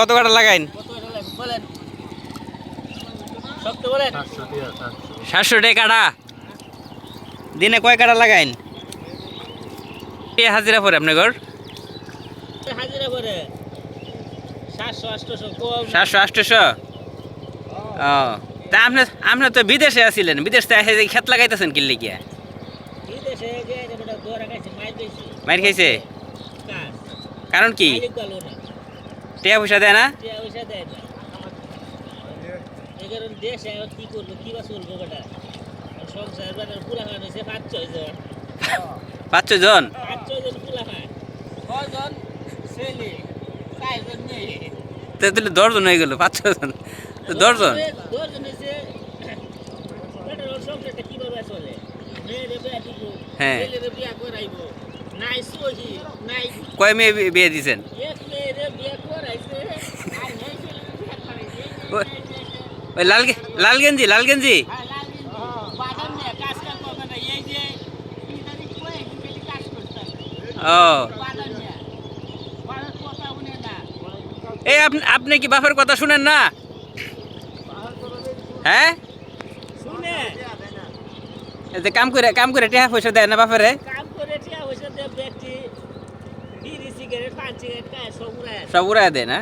কত কাটা লাগাইন? 700 টাকা কাটা। দিনে কয় কাটা লাগাইন? হাজিরা পরে আপনার ঘর? 700-800। ও তা আপনি তো বিদেশে আছিলেন, বিদেশ থেকে ক্ষেত লাগাইতেছেন কি লিখিয়া? মাইর খাইছে? কারণ কি? টিয়া পয়সা দেয় না? পাঁচ ছয় জন? তাহলে 10 জন হয়ে গেল, 5-6 জন, 10 জন। হ্যাঁ, কয় মেয়ে বিয়ে দিয়েছেন? ওই লাল গেঞ্জি। ও এই আপনি কি বাপের কথা শুনেন না? হ্যাঁ, কাম করে টিয়া পয়সা দেয় না বাপেরে? সব উড়াই দেয় না?